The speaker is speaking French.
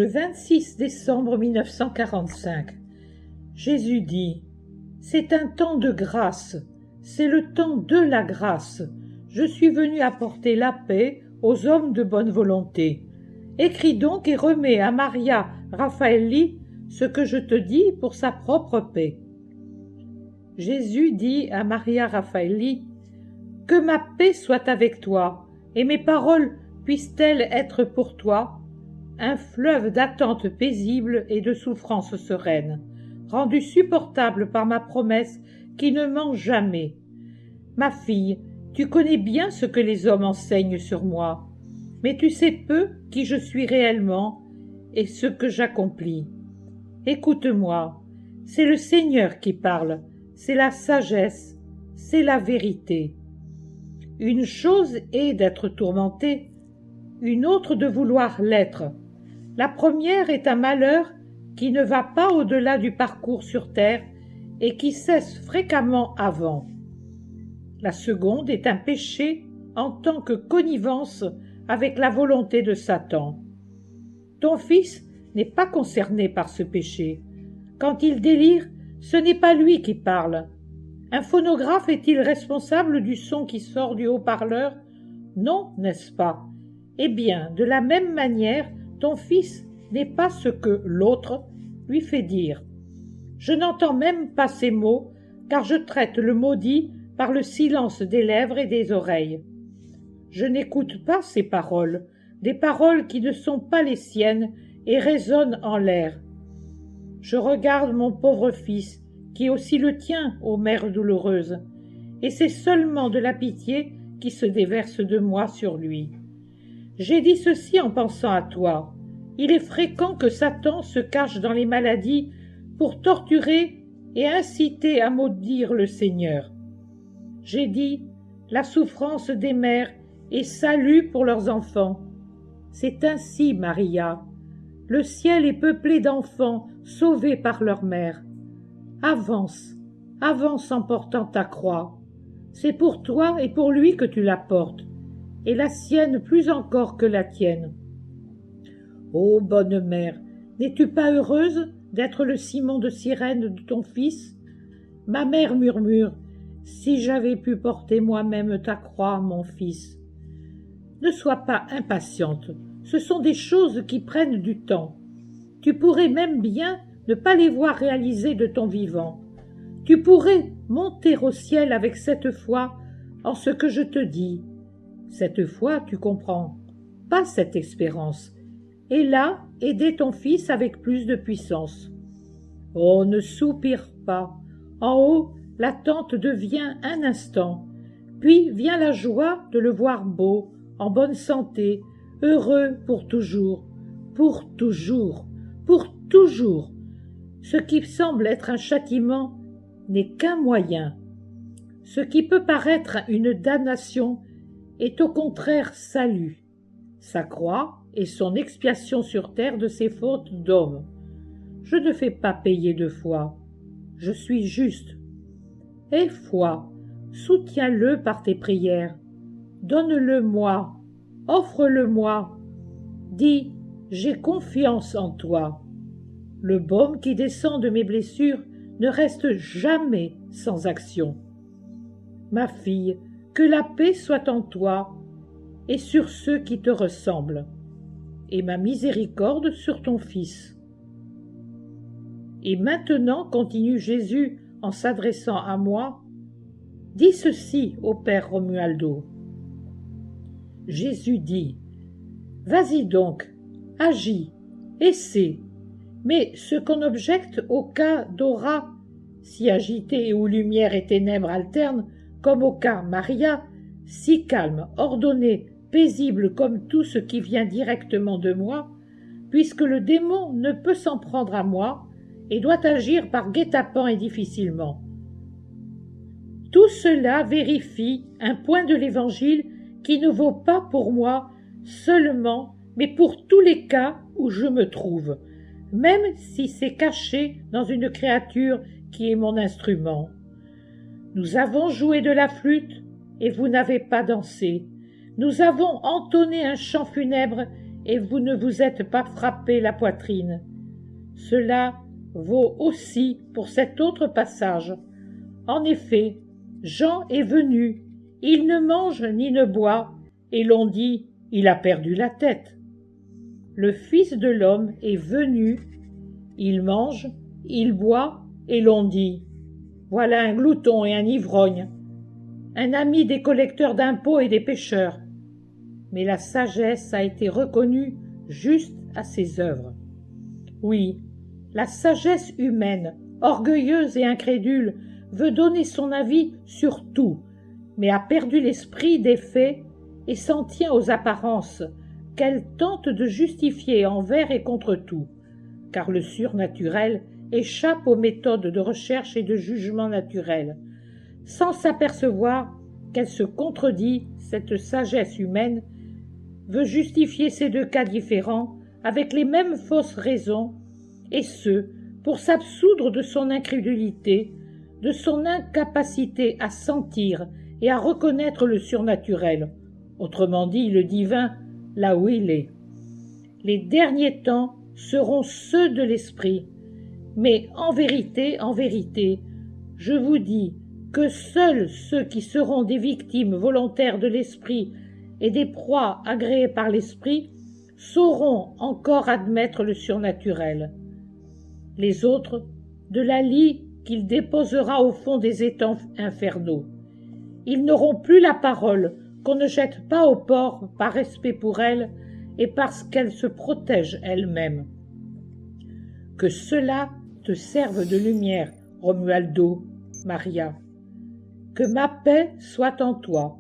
Le 26 décembre 1945, Jésus dit « C'est un temps de grâce, c'est le temps de la grâce. Je suis venu apporter la paix aux hommes de bonne volonté. Écris donc et remets à Maria Raffaelli ce que je te dis pour sa propre paix. » Jésus dit à Maria Raffaelli « Que ma paix soit avec toi, et mes paroles puissent-elles être pour toi un fleuve d'attente paisible et de souffrance sereine, rendu supportable par ma promesse qui ne ment jamais. Ma fille, tu connais bien ce que les hommes enseignent sur moi, mais tu sais peu qui je suis réellement et ce que j'accomplis. Écoute-moi, c'est le Seigneur qui parle, c'est la sagesse, c'est la vérité. Une chose est d'être tourmenté, une autre de vouloir l'être. La première est un malheur qui ne va pas au-delà du parcours sur terre et qui cesse fréquemment avant. La seconde est un péché en tant que connivence avec la volonté de Satan. Ton fils n'est pas concerné par ce péché. Quand il délire, ce n'est pas lui qui parle. Un phonographe est-il responsable du son qui sort du haut-parleur? Non, n'est-ce pas? Eh bien, de la même manière, ton fils n'est pas ce que l'autre lui fait dire. Je n'entends même pas ces mots, car je traite le maudit par le silence des lèvres et des oreilles. Je n'écoute pas ces paroles, des paroles qui ne sont pas les siennes et résonnent en l'air. Je regarde mon pauvre fils, qui est aussi le tien, ô mère douloureuse, et c'est seulement de la pitié qui se déverse de moi sur lui. J'ai dit ceci en pensant à toi. Il est fréquent que Satan se cache dans les maladies pour torturer et inciter à maudire le Seigneur. J'ai dit la souffrance des mères est salut pour leurs enfants. C'est ainsi, Maria. Le ciel est peuplé d'enfants sauvés par leur mère. Avance, avance en portant ta croix. C'est pour toi et pour lui que tu la portes, et la sienne plus encore que la tienne. Ô bonne mère, n'es-tu pas heureuse d'être le ciment de sirène de ton fils? Ma mère murmure, si j'avais pu porter moi-même ta croix, mon fils. Ne sois pas impatiente, ce sont des choses qui prennent du temps. Tu pourrais même bien ne pas les voir réalisées de ton vivant. Tu pourrais monter au ciel avec cette foi en ce que je te dis. Cette foi, tu comprends, pas cette espérance. Et là, aider ton fils avec plus de puissance. Oh, ne soupire pas. En haut, l'attente devient un instant. Puis vient la joie de le voir beau, en bonne santé, heureux pour toujours, pour toujours, pour toujours. Ce qui semble être un châtiment n'est qu'un moyen. Ce qui peut paraître une damnation est au contraire salut. Sa croix est son expiation sur terre de ses fautes d'homme. Je ne fais pas payer de foi. Je suis juste. Aie foi, soutiens-le par tes prières. Donne-le-moi, offre-le-moi. Dis, j'ai confiance en toi. Le baume qui descend de mes blessures ne reste jamais sans action. Ma fille, que la paix soit en toi et sur ceux qui te ressemblent, et ma miséricorde sur ton fils. Et maintenant, continue Jésus en s'adressant à moi, dis ceci au Père Romualdo. Jésus dit, vas-y donc, agis, essaie, mais ce qu'on objecte au cas d'aura, si agité où lumière et ténèbres alternent, comme au cas Maria, si calme, ordonné, paisible comme tout ce qui vient directement de moi, puisque le démon ne peut s'en prendre à moi et doit agir par guet-apens et difficilement. Tout cela vérifie un point de l'Évangile qui ne vaut pas pour moi seulement, mais pour tous les cas où je me trouve, même si c'est caché dans une créature qui est mon instrument. Nous avons joué de la flûte et vous n'avez pas dansé. Nous avons entonné un chant funèbre et vous ne vous êtes pas frappé la poitrine. Cela vaut aussi pour cet autre passage. En effet, Jean est venu, il ne mange ni ne boit, et l'on dit, il a perdu la tête. Le Fils de l'homme est venu, il mange, il boit, et l'on dit, voilà un glouton et un ivrogne, un ami des collecteurs d'impôts et des pêcheurs. Mais la sagesse a été reconnue juste à ses œuvres. Oui, la sagesse humaine, orgueilleuse et incrédule, veut donner son avis sur tout, mais a perdu l'esprit des faits et s'en tient aux apparences, qu'elle tente de justifier envers et contre tout, car le surnaturel échappe aux méthodes de recherche et de jugement naturel, sans s'apercevoir qu'elle se contredit. Cette sagesse humaine veut justifier ces deux cas différents avec les mêmes fausses raisons, et ce, pour s'absoudre de son incrédulité, de son incapacité à sentir et à reconnaître le surnaturel, autrement dit le divin, là où il est. Les derniers temps seront ceux de l'esprit, mais en vérité, je vous dis que seuls ceux qui seront des victimes volontaires de l'esprit et des proies agréées par l'esprit sauront encore admettre le surnaturel. Les autres, de la lie qu'il déposera au fond des étangs infernaux. Ils n'auront plus la parole qu'on ne jette pas au port par respect pour elle et parce qu'elle se protège elle-même. Que cela te serve de lumière, Romualdo, Maria. Que ma paix soit en toi.